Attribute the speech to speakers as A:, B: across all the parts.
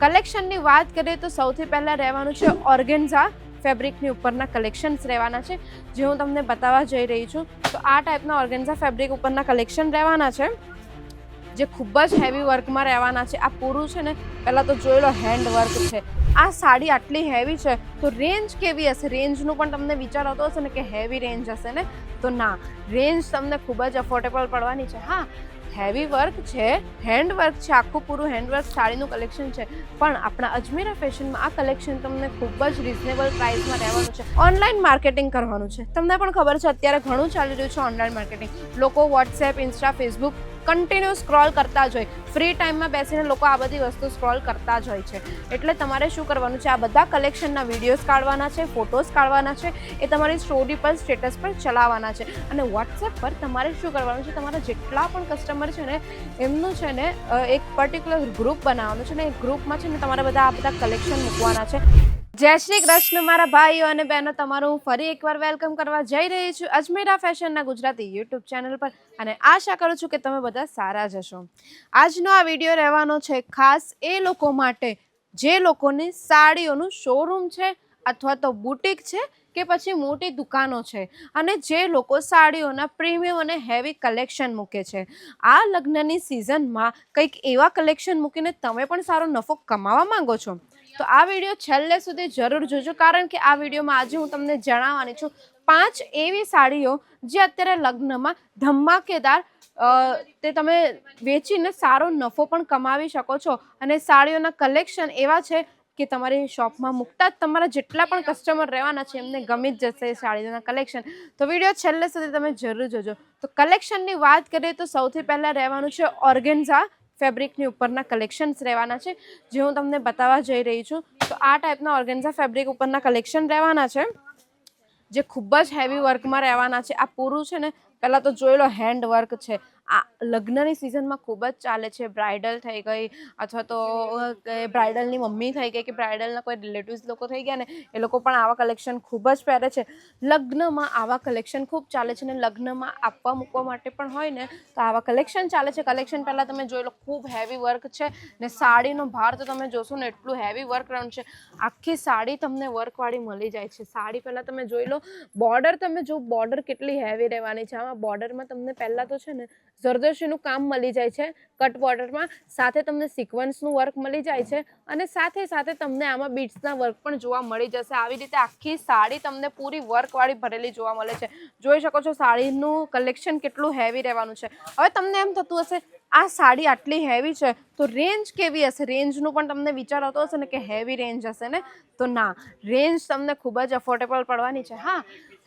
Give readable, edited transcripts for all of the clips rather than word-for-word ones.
A: કલેક્શનની વાત કરીએ તો સૌથી પહેલાં રહેવાનું છે ઓર્ગેન્ઝા ફેબ્રિકની ઉપરના કલેક્શન્સ રહેવાના છે, જે હું તમને બતાવવા જઈ રહી છું. તો આ ટાઈપના ઓર્ગેન્ઝા ફેબ્રિક ઉપરના કલેક્શન રહેવાના છે, જે ખૂબ જ હેવી વર્કમાં રહેવાના છે. આ પૂરું છે ને, પહેલાં તો જોઈ લો હેન્ડ વર્ક છે. આ સાડી આટલી હેવી છે તો રેન્જ કેવી હશે? રેન્જનું પણ તમને વિચાર આવતો હશે ને કે હેવી રેન્જ હશે ને, તો ના, રેન્જ તમને ખૂબ જ અફોર્ડેબલ પડવાની છે. હા, હેવી વર્ક છે, હેન્ડ વર્ક છે, આખું પૂરું હેન્ડ વર્ક સાડીનું કલેક્શન છે, પણ આપણા અજમેરા ફેશનમાં આ કલેક્શન તમને ખૂબ જ રિઝનેબલ પ્રાઇસમાં રહેવાનું છે. ઓનલાઈન માર્કેટિંગ કરવાનું છે. તમને પણ ખબર છે અત્યારે ઘણું ચાલી રહ્યું છે ઓનલાઈન માર્કેટિંગ. લોકો WhatsApp, Insta, Facebook continue scroll કરતા જ હોય. ફ્રી ટાઈમમાં બેસીને લોકો આ બધી વસ્તુ સ્ક્રોલ કરતા જ હોય છે. એટલે તમારે શું કરવાનું છે, આ બધા કલેક્શનના વિડીયોઝ કાઢવાના છે, ફોટોઝ કાઢવાના છે, એ તમારી સ્ટોરી પર, સ્ટેટસ પર ચલાવવાના છે. અને વોટ્સએપ પર તમારે શું કરવાનું છે, તમારા જેટલા પણ કસ્ટમર છે ને, એમનું છે ને એક પર્ટિક્યુલર ગ્રુપ બનાવવાનું છે ને, એ ગ્રુપમાં છે ને તમારે આ બધા કલેક્શન મૂકવાના છે. જય શ્રી કૃષ્ણ મારા ભાઈઓ અને બહેનો, તમારું હું ફરી એકવાર વેલકમ કરવા જઈ રહી છું અજમેરા ફેશનના ગુજરાતી યુટ્યુબ ચેનલ પર, અને આશા કરું છું કે તમે બધા સારા જ હશો. આજનો આ વિડીયો રહેવાનો છે ખાસ એ લોકો માટે જે લોકોની સાડીઓનું શોરૂમ છે, અથવા તો બુટીક છે, કે પછી મોટી દુકાનો છે, અને જે લોકો સાડીઓના પ્રીમિયમ અને હેવી કલેક્શન મૂકે છે. આ લગ્નની સિઝનમાં કંઈક એવા કલેક્શન મૂકીને તમે પણ સારો નફો કમાવા માંગો છો, તો આ વિડીયો છેલ્લે સુધી જરૂર જોજો, કારણ કે આ વિડીયોમાં આજે હું તમને જણાવવાની છું 5 એવી સાડીઓ જે અત્યારે લગ્નમાં ધમાકેદાર તે તમે વેચીને સારો નફો પણ કમાવી શકો છો. અને સાડીઓના કલેક્શન એવા છે કે તમારી શોપમાં મૂકતા જ તમારા જેટલા પણ કસ્ટમર રહેવાના છે એમને ગમી જ જશે સાડીઓના કલેક્શન. તો વિડીયો છેલ્લે સુધી તમે જરૂર જોજો. તો કલેક્શનની વાત કરીએ તો સૌથી પહેલાં રહેવાનું છે ઓર્ગેન્ઝા ફેબ્રિકની ઉપરના કલેક્શન્સ રહેવાના છે, જે હું તમને બતાવવા જઈ રહી છું. તો આ ટાઈપના ઓર્ગેન્ઝા ફેબ્રિક ઉપરના કલેક્શન રહેવાના છે, જે ખૂબ જ હેવી વર્કમાં રહેવાના છે. આ પૂરું છે ને, પહેલાં તો જોઈ લો હેન્ડ વર્ક છે. આ લગ્નની સિઝનમાં ખૂબ જ ચાલે છે. બ્રાઇડલ થઈ ગઈ, અથવા તો બ્રાઇડલની મમ્મી થઈ ગઈ, કે બ્રાઇડલના કોઈ રિલેટિવ્સ લોકો થઈ ગયા ને, એ લોકો પણ આવા કલેક્શન ખૂબ જ પહેરે છે. લગ્નમાં આવા કલેક્શન ખૂબ ચાલે છે, ને લગ્નમાં આપવા મૂકવા માટે પણ હોય ને, તો આવા કલેક્શન ચાલે છે. કલેક્શન પહેલાં તમે જોઈ લો, ખૂબ હેવી વર્ક છે, ને સાડીનો ભાર તો તમે જોશો ને એટલું હેવી વર્ક રહ્યું છે. આખી સાડી તમને વર્કવાળી મળી જાય છે. સાડી પહેલાં તમે જોઈ લો, બોર્ડર તમે જો, બોર્ડર કેટલી હેવી રહેવાની છે. આમાં બોર્ડરમાં તમને પહેલાં તો છે ને જરદોશીનું કામ મળી જાય છે કટ બોર્ડરમાં, સાથે તમને સિક્વન્સનું વર્ક મળી જાય છે, અને સાથે સાથે તમને આમાં બીટ્સના વર્ક પણ જોવા મળી જશે. આવી રીતે આખી સાડી તમને પૂરી વર્કવાળી ભરેલી જોવા મળે છે. જોઈ શકો છો સાડીનું કલેક્શન કેટલું હેવી રહેવાનું છે. હવે તમને એમ થતું હશે આ સાડી આટલી હેવી છે તો રેન્જ કેવી હશે? રેન્જનું પણ તમને વિચાર આવતો હશે ને કે હેવી રેન્જ હશે ને, તો ના, રેન્જ તમને ખૂબ જ અફોર્ડેબલ પડવાની છે. હા,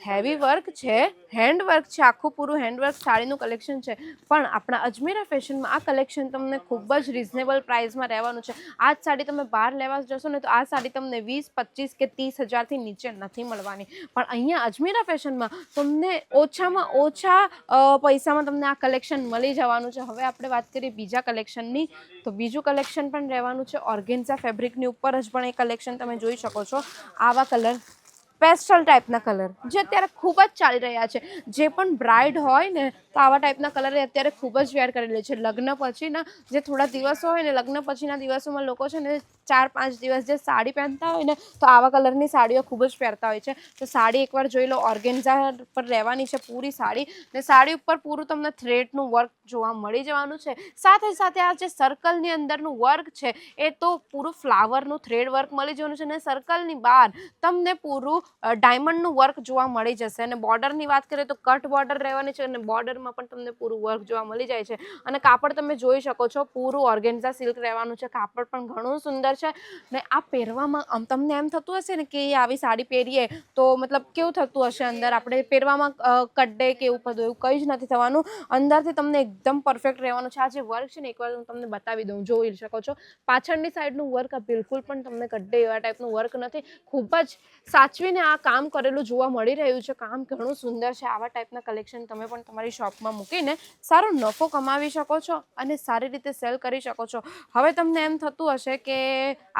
A: હેવી વર્ક છે, હેન્ડ વર્ક છે, આખું પૂરું હેન્ડ વર્ક સાડીનું કલેક્શન છે, પણ આપણા અજમેરા ફેશનમાં આ કલેક્શન તમને ખૂબ જ રિઝનેબલ પ્રાઇસમાં રહેવાનું છે. આ જ સાડી તમે બહાર લેવા જશો ને, તો આ સાડી તમને 20, 25 કે 30 હજારથી નીચે નથી મળવાની, પણ અહીંયા અજમેરા ફેશનમાં તમને ઓછામાં ઓછા પૈસામાં તમને આ કલેક્શન મળી જવાનું છે. હવે આપણે વાત કરીએ બીજા કલેક્શનની, તો બીજું કલેક્શન પણ રહેવાનું છે ઓર્ગેન્ઝા ફેબ્રિકની ઉપર જ, પણ એ કલેક્શન તમે જોઈ શકો છો. આવા કલર, પેસ્ટલ ટાઈપના કલર જે અત્યારે ખૂબ જ ચાલી રહ્યા છે. જે પણ બ્રાઇડ હોય ને, તો આવા ટાઈપના કલર અત્યારે ખૂબ જ વેર કરી લે છે. લગ્ન પછીના જે થોડા દિવસો હોય ને, લગ્ન પછીના દિવસોમાં લોકો છે ને 4-5 દિવસ જે સાડી પહેરતા હોય ને, તો આવા કલરની સાડીઓ ખૂબ જ પહેરતા હોય છે. તો સાડી એકવાર જોઈ લો, ઓર્ગેન્ઝા પર રહેવાની છે પૂરી સાડી, ને સાડી ઉપર પૂરું તમને થ્રેડનું વર્ક જોવા મળી જવાનું છે. સાથે સાથે આ જે સર્કલની અંદરનું વર્ક છે, એ તો પૂરું ફ્લાવરનું થ્રેડ વર્ક મળી જવાનું છે, અને સર્કલની બહાર તમને પૂરું ડાયમંડનું વર્ક જોવા મળી જશે. અને બોર્ડરની વાત કરીએ તો કટ બોર્ડર રહેવાની છે, અને બોર્ડરમાં પણ તમને પૂરું વર્ક જોવા મળી જાય છે. અને કાપડ તમે જોઈ શકો છો, પૂરું ઓર્ગેન્ઝા સિલ્ક રહેવાનું છે. કાપડ પણ ઘણું સુંદર છે, ને આ પહેરવામાં તમને એમ થતું હશે ને કે આવી સાડી પહેરીએ તો મતલબ કેવું થતું હશે, અંદર આપણે પહેરવામાં કડે કે એવું બધું, એવું કંઈ જ નથી થવાનું. અંદરથી તમને એકદમ પરફેક્ટ રહેવાનું છે. આ જે વર્ક છે ને, એકવાર હું તમને બતાવી દઉં, જોઈ શકો છો. પાછળની સાઈડનું વર્ક આ બિલકુલ પણ તમને કડે એવા ટાઈપનું વર્ક નથી. ખૂબ જ સાચવીને આ કામ કરેલું જોવા મળી રહ્યું છે. કામ ઘણું સુંદર છે. આવા ટાઈપના કલેક્શન તમે પણ તમારી શોપમાં મૂકીને સારો નફો કમાવી શકો છો, અને સારી રીતે સેલ કરી શકો છો. હવે તમને એમ થતું હશે કે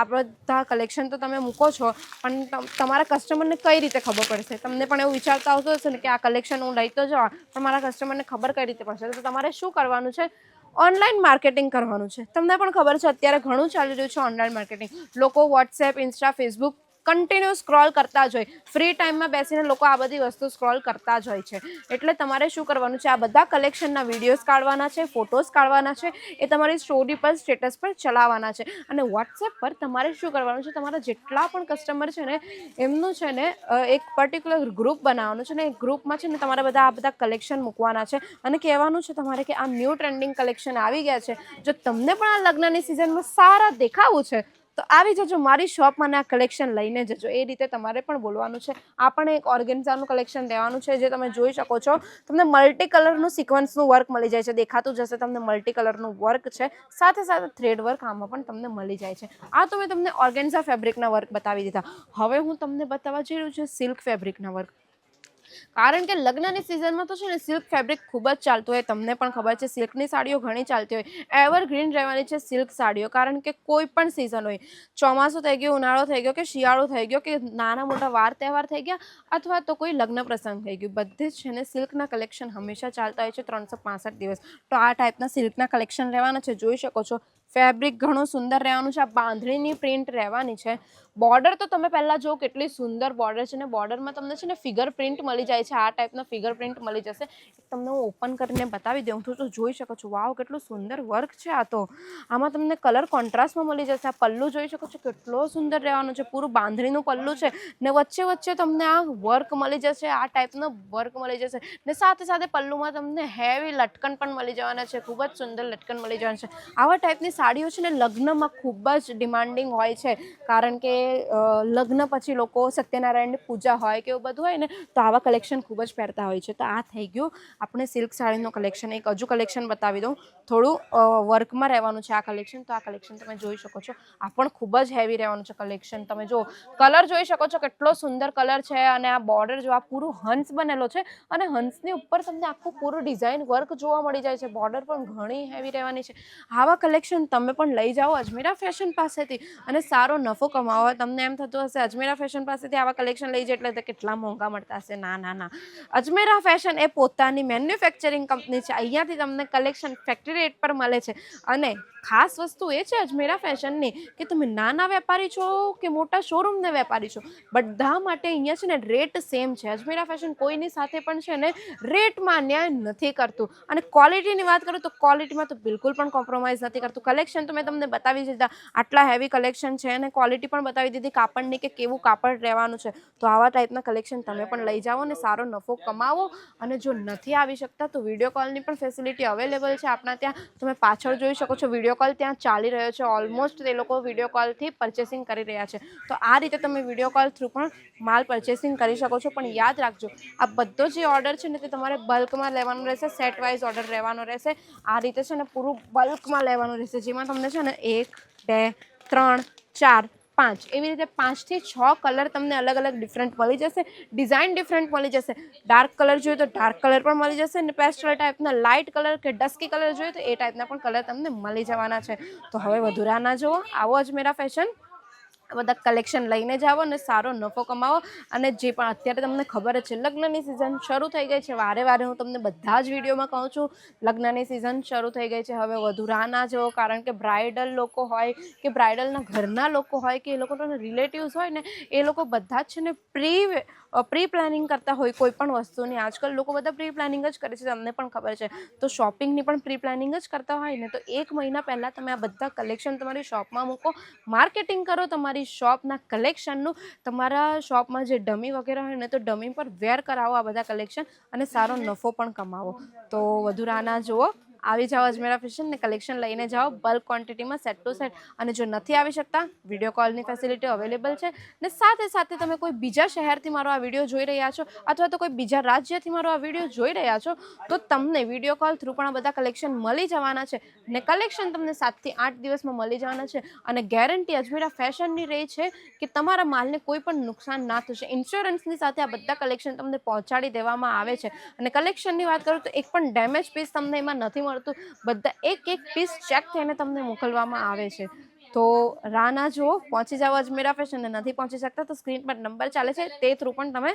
A: આ બધા કલેક્શન તો તમે મૂકો છો, પણ તમારા કસ્ટમરને કઈ રીતે ખબર પડશે? તમને પણ એવું વિચારતા આવતું હશે ને કે આ કલેક્શન હું લઈ તો જાઉં, પણ મારા કસ્ટમરને ખબર કઈ રીતે પડશે? તો તમારે શું કરવાનું છે, ઓનલાઈન માર્કેટિંગ કરવાનું છે. તમને પણ ખબર છે અત્યારે ઘણું ચાલી રહ્યું છે ઓનલાઈન માર્કેટિંગ. લોકો WhatsApp, Insta, Facebook continue scroll કરતા જ હોય. ફ્રી ટાઈમમાં બેસીને લોકો આ બધી વસ્તુ સ્ક્રોલ કરતા જ હોય છે. એટલે તમારે શું કરવાનું છે, આ બધા કલેક્શનના વિડીયોઝ કાઢવાના છે, ફોટોઝ કાઢવાના છે, એ તમારી સ્ટોરી પર, સ્ટેટસ પર ચલાવવાના છે. અને વોટ્સએપ પર તમારે શું કરવાનું છે, તમારા જેટલા પણ કસ્ટમર છે ને એમનું છે ને એક પર્ટિક્યુલર ગ્રુપ બનાવવાનું છે ને એ ગ્રુપમાં છે ને તમારે આ બધા કલેક્શન મૂકવાના છે અને કહેવાનું છે તમારે કે આ ન્યૂ ટ્રેન્ડિંગ કલેક્શન આવી ગયા છે. જો તમને પણ આ લગ્નની સિઝનમાં સારા દેખાવું છે તો આવી જજો મારી શોપમાં ને આ કલેક્શન લઈને જજો. એ રીતે તમારે પણ બોલવાનું છે. આ પણ એક ઓર્ગેન્ઝાનું કલેક્શન લેવાનું છે જે તમે જોઈ શકો છો. તમને મલ્ટી કલરનું સિક્વન્સનું વર્ક મળી જાય છે. દેખાતું જશે તમને મલ્ટી કલરનું વર્ક છે, સાથે સાથે થ્રેડ વર્ક આમાં પણ તમને મળી જાય છે. આ તો મેં તમને ઓર્ગેન્ઝા ફેબ્રિકના વર્ક બતાવી દીધા. હવે હું તમને બતાવવા જઈ રહ્યું છું સિલ્ક ફેબ્રિકના વર્ક. કારણ કે લગ્નની સિઝનમાં તો છે ને સિલ્ક ફેબ્રિક ખૂબ જ ચાલતું હોય. તમને પણ ખબર છે સિલ્કની સાડીઓ ઘણી ચાલતી હોય. એવરગ્રીન રહેવાની છે સિલ્ક સાડીઓ. કારણ કે કોઈ પણ સિઝન હોય, ચોમાસું થઈ ગયું, ઉનાળો થઈ ગયો કે શિયાળો થઈ ગયો કે નાના મોટા વાર તહેવાર થઈ ગયા અથવા તો કોઈ લગ્ન પ્રસંગ થઈ ગયું, બધે જ છે ને સિલ્કના કલેક્શન હંમેશા ચાલતા હોય છે 365 દિવસ. તો આ ટાઈપના સિલ્કના કલેક્શન રહેવાના છે. જોઈ શકો છો ફેબ્રિક ઘણું સુંદર રહેવાનું છે. આ બાંધણીની પ્રિન્ટ રહેવાની છે. બોર્ડર તો તમે પહેલાં જો કેટલી સુંદર બોર્ડર છે ને બોર્ડરમાં તમને છે ને ફિગર પ્રિન્ટ મળી જાય છે. આ ટાઈપનો ફિગર પ્રિન્ટ મળી જશે. તમને હું ઓપન કરીને બતાવી દઉં છું તો જોઈ શકો છો. વાવ, કેટલું સુંદર વર્ક છે આ તો. આમાં તમને કલર કોન્ટ્રાસ્ટમાં મળી જશે. આ પલ્લું જોઈ શકો છો કેટલો સુંદર રહેવાનું છે. પૂરું બાંધણીનું પલ્લું છે ને વચ્ચે વચ્ચે તમને આ વર્ક મળી જશે. આ ટાઈપનો વર્ક મળી જશે ને સાથે સાથે પલ્લુમાં તમને હેવી લટકન પણ મળી જવાના છે. ખૂબ જ સુંદર લટકન મળી જવાના છે. આવા ટાઈપની સાડીઓ છે ને લગ્નમાં ખૂબ જ ડિમાન્ડિંગ હોય છે. કારણ કે લગ્ન પછી લોકો સત્યનારાયણની પૂજા હોય કે એવું બધું હોય ને તો આવા કલેક્શન ખૂબ જ પહેરતા હોય છે. તો આ થઈ ગયું આપણે સિલ્ક સાડીનું કલેક્શન. એક હજુ કલેક્શન બતાવી દઉં. થોડું વર્કમાં રહેવાનું છે આ કલેક્શન. તો આ કલેક્શન તમે જોઈ શકો છો. આ પણ ખૂબ જ હેવી રહેવાનું છે કલેક્શન. તમે જો કલર જોઈ શકો છો કેટલો સુંદર કલર છે. અને આ બોર્ડર જો આ પૂરું હંસ બનેલો છે અને હંસની ઉપર તમને આખું પૂરું ડિઝાઇન વર્ક જોવા મળી જાય છે. બોર્ડર પણ ઘણી હેવી રહેવાની છે. આવા કલેક્શન તમે પણ લઈ જાઓ અજમેરા ફેશન પાસેથી અને સારો નફો કમાવો. તમને એમ થતું હશે અજમેરા ફેશન પાસેથી આવા કલેક્શન લઈ જાય એટલે કેટલા મોંઘા મળતા હશે. ના ના ના, અજમેરા ફેશન એ પોતાની મેન્યુફેક્ચરિંગ કંપની છે. અહીંયાથી તમને કલેક્શન ફેક્ટરી રેટ પર મળે છે. અને ખાસ વસ્તુ એ છે અજમેરા ફેશનની કે તમે નાના વેપારી છો કે મોટા શોરૂમના વેપારી છો, બધા માટે અહીંયા છે ને રેટ સેમ છે. અજમેરા ફેશન કોઈની સાથે પણ છે ને રેટમાં અન્યાય નથી કરતું. અને ક્વોલિટીની વાત કરું તો ક્વોલિટીમાં તો બિલકુલ પણ કોમ્પ્રોમાઇઝ નથી કરતું. કલેક્શન તો મેં તમને બતાવી દીધા. આટલા હેવી કલેક્શન છે અને ક્વોલિટી પણ બતાવી દીધી કાપડની કે કેવું કાપડ રહેવાનું છે. તો આવા ટાઈપના કલેક્શન તમે પણ લઈ જાઓ અને સારો નફો કમાવો. અને જો નથી આવી શકતા તો વિડીયો કોલની પણ ફેસિલિટી અવેલેબલ છે આપણા ત્યાં. તમે પાછળ જોઈ શકો છો વિડીયો કોલ ત્યાં ચાલી રહ્યો છે. ઓલમોસ્ટ તે લોકો વિડીયો કોલથી પરચેસિંગ કરી રહ્યા છે. તો આ રીતે તમે વિડીયો કોલ થ્રુ પણ માલ પરચેસિંગ કરી શકો છો. પણ યાદ રાખજો આ બધો જે ઓર્ડર છે ને તે તમારે બલ્કમાં લેવાનો રહેશે. સેટ વાઇઝ ઓર્ડર રહેવાનો રહેશે. આ રીતે છે ને પૂરું બલ્કમાં લેવાનું રહેશે. જેમાં તમને છે ને 1, 2, 3, 4, 5 એવી રીતે 5 થી 6 કલર તમને અલગ અલગ ડિફરન્ટ મળી જશે. ડિઝાઇન ડિફરન્ટ મળી જશે. ડાર્ક કલર જોઈએ તો ડાર્ક કલર પણ મળી જશે અને પેસ્ટલ ટાઈપના લાઇટ કલર કે ડસ્કી કલર જોઈએ તો એ ટાઈપના પણ કલર તમને મળી જવાના છે. તો હવે વધુ રાહ ના જુઓ, આવો અજમેરા ફેશન બધા કલેક્શન લઈને જાઓ અને સારો નફો કમાવો. અને જે પણ અત્યારે તમને ખબર જ છે લગ્નની સિઝન શરૂ થઈ ગઈ છે. વારે વારે હું તમને બધા જ વિડીયોમાં કહું છું લગ્નની સિઝન શરૂ થઈ ગઈ છે. હવે વધુ રાહ ના જુઓ. કારણ કે બ્રાઇડલ લોકો હોય કે બ્રાઇડલના ઘરના લોકો હોય કે એ લોકોના રિલેટિવ્સ હોય ને એ લોકો બધા જ છે ને પ્રી પ્લાનિંગ કરતા હોય કોઈ પણ વસ્તુની. આજકાલ લોકો બધા પ્રી પ્લાનિંગ જ કરે છે. તમને પણ ખબર છે. તો શોપિંગની પણ પ્રી પ્લાનિંગ જ કરતા હોય ને તો 1 મહિના પહેલાં તમે આ બધા કલેક્શન તમારી શોપમાં મૂકો. માર્કેટિંગ કરો તમારી શોપના કલેક્શનનું. તમારા શોપમાં જે ડમી વગેરે હોય ને તો ડમી પર વેર કરાવો આ બધા કલેક્શન અને સારો નફો પણ કમાવો. તો વધુ રાહ ના જુઓ, આવી જાઓ અજમેરા ફેશન ને કલેક્શન લઈને જાઓ બલ્ક ક્વોન્ટિટીમાં સેટ ટુ સેટ. અને જો નથી આવી શકતા વિડીયો કોલની ફેસિલિટી અવેલેબલ છે. ને સાથે સાથે તમે કોઈ બીજા શહેરથી મારો આ વિડીયો જોઈ રહ્યા છો અથવા તો કોઈ બીજા રાજ્યથી મારો આ વિડીયો જોઈ રહ્યા છો તો તમને વિડીયો કોલ થ્રુ પણ આ બધા કલેક્શન મળી જવાના છે. ને કલેક્શન તમને 7 થી 8 દિવસમાં મળી જવાના છે. અને ગેરંટી અજમેરા ફેશનની રહી છે કે તમારા માલને કોઈ પણ નુકસાન ના થશે. ઇન્સ્યોરન્સની સાથે આ બધા કલેક્શન તમને પહોંચાડી દેવામાં આવે છે. અને કલેક્શનની વાત કરું તો એક પણ ડેમેજ પીસ તમને એમાં નથી મળતું. બધા એક એક પીસ ચેક થઈને તમને મોકલવામાં આવે છે. તો રાહ ના જુઓ, પહોંચી જાઓ અજમેરા ફેશન. અને નથી પહોંચી શકતા તો સ્ક્રીન પર નંબર ચાલે છે તે થ્રુ પણ તમે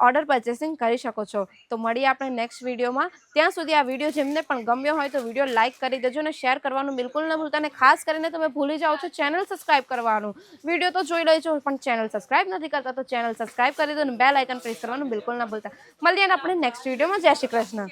A: ઓર્ડર પરચેસિંગ કરી શકો છો. તો મળીએ આપણે નેક્સ્ટ વિડીયોમાં. ત્યાં સુધી આ વિડીયો જેમને પણ ગમ્યો હોય તો વિડીયો લાઇક કરી દેજો અને શેર કરવાનું બિલકુલ ન ભૂલતા. અને ખાસ કરીને તમે ભૂલી જાઓ છો ચેનલ સબસ્ક્રાઇબ કરવાનું. વિડીયો તો જોઈ લેજો પણ ચેનલ સબસ્ક્રાઇબ નથી કરતા તો ચેનલ સબસ્ક્રાઇબ કરી દો અને બેલ આઇકન પ્રેસ કરવાનું બિલકુલ ન ભૂલતા. મળીએ આપણે નેક્સ્ટ વિડીયોમાં. જય શ્રી કૃષ્ણ.